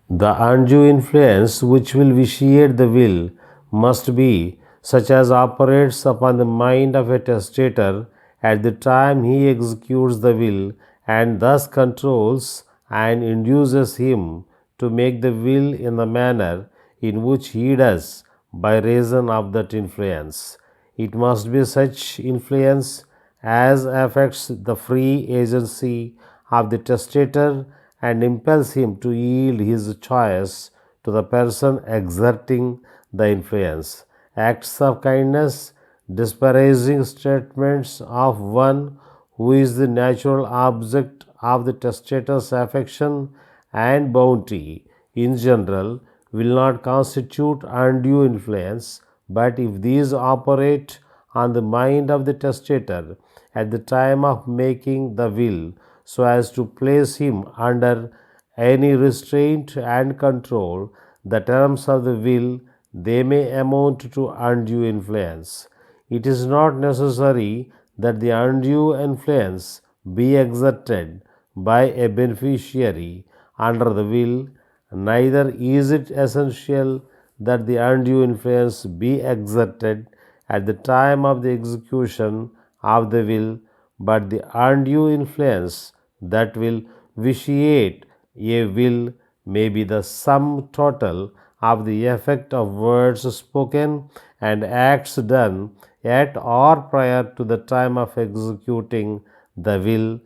The undue influence which will vitiate the will must be such as operates upon the mind of a testator at the time he executes the will and thus controls and induces him to make the will in the manner in which he does by reason of that influence. It must be such influence as affects the free agency of the testator and impels him to yield his choice to the person exerting the influence. Acts of kindness, disparaging statements of one who is the natural object of the testator's affection and bounty in general will not constitute undue influence, but if these operate on the mind of the testator at the time of making the will so as to place him under any restraint and control the terms of the will, they may amount to undue influence. It is not necessary that the undue influence be exerted by a beneficiary under the will, neither is it essential that the undue influence be exerted at the time of the execution of the will, but the undue influence that will vitiate a will may be the sum total of the effect of words spoken and acts done at or prior to the time of executing the will,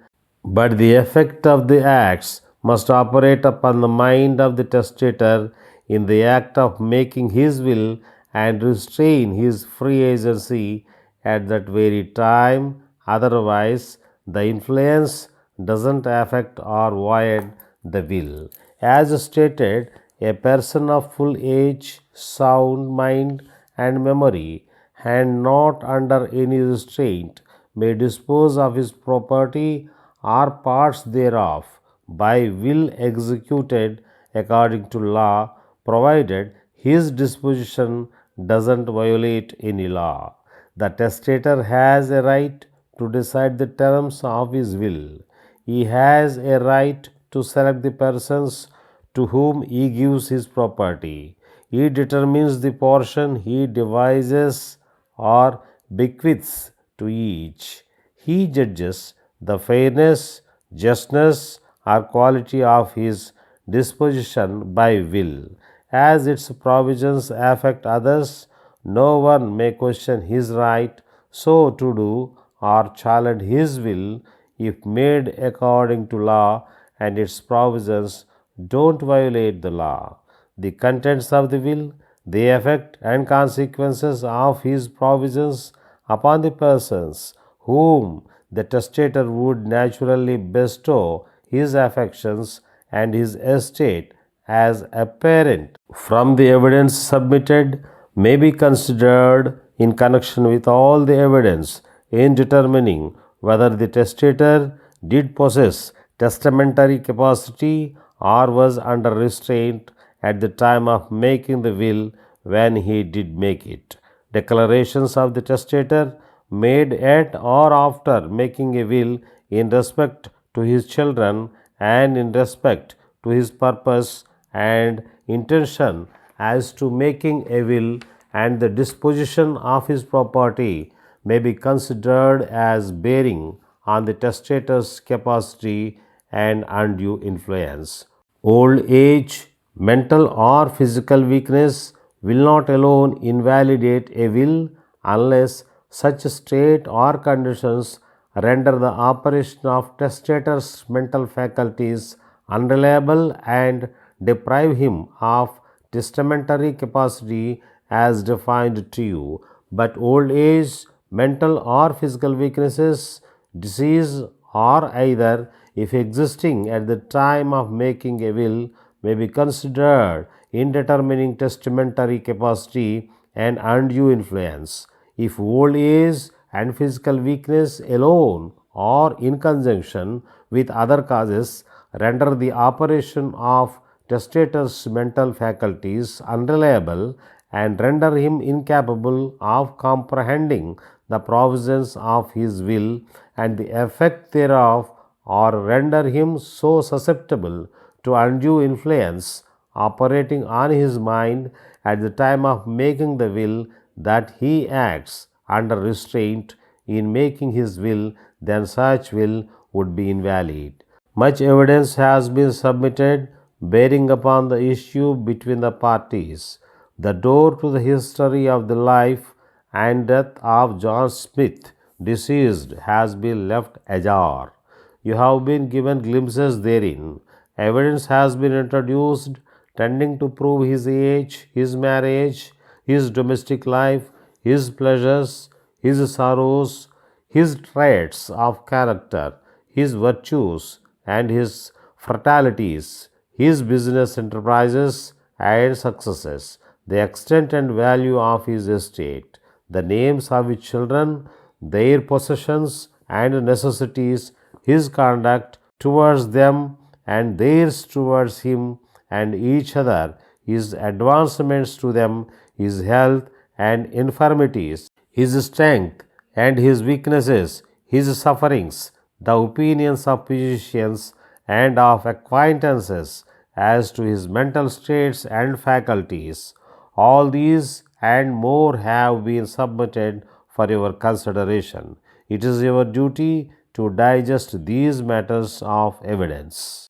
but the effect of the acts must operate upon the mind of the testator in the act of making his will and restrain his free agency at that very time. Otherwise, the influence doesn't affect or void the will. As stated, a person of full age, sound mind, and memory, and not under any restraint, may dispose of his property or parts thereof by will executed according to law, provided his disposition doesn't violate any law. The testator has a right to decide the terms of his will. He has a right to select the persons to whom he gives his property. He determines the portion he devises or bequeaths to each. He judges the fairness, justness, or quality of his disposition by will. As its provisions affect others, no one may question his right so to do or challenge his will if made according to law and its provisions don't violate the law. The contents of the will, the effect and consequences of his provisions upon the persons whom the testator would naturally bestow his affections and his estate as apparent from the evidence submitted may be considered in connection with all the evidence in determining whether the testator did possess testamentary capacity or was under restraint at the time of making the will when he did make it. Declarations of the testator made at or after making a will in respect to his children and in respect to his purpose and intention as to making a will and the disposition of his property may be considered as bearing on the testator's capacity and undue influence. Old age, mental or physical weakness will not alone invalidate a will unless such state or conditions render the operation of testator's mental faculties unreliable and deprive him of testamentary capacity as defined to you. But old age, mental or physical weaknesses, disease, or either, if existing at the time of making a will, may be considered in determining testamentary capacity and undue influence. If old age and physical weakness alone or in conjunction with other causes render the operation of testator's mental faculties unreliable and render him incapable of comprehending the provisions of his will and the effect thereof, or render him so susceptible to undue influence operating on his mind at the time of making the will that he acts under restraint in making his will, then such will would be invalid. Much evidence has been submitted bearing upon the issue between the parties. The door to the history of the life and death of John Smith, deceased, has been left ajar. You have been given glimpses therein. Evidence has been introduced tending to prove his age, his marriage, his domestic life, his pleasures, his sorrows, his traits of character, his virtues, and his fatalities, his business enterprises and successes, the extent and value of his estate, the names of his children, their possessions and necessities, his conduct towards them and theirs towards him and each other, his advancements to them, his health and infirmities, his strength and his weaknesses, his sufferings, the opinions of physicians and of acquaintances as to his mental states and faculties. All these and more have been submitted for your consideration. It is your duty to digest these matters of evidence.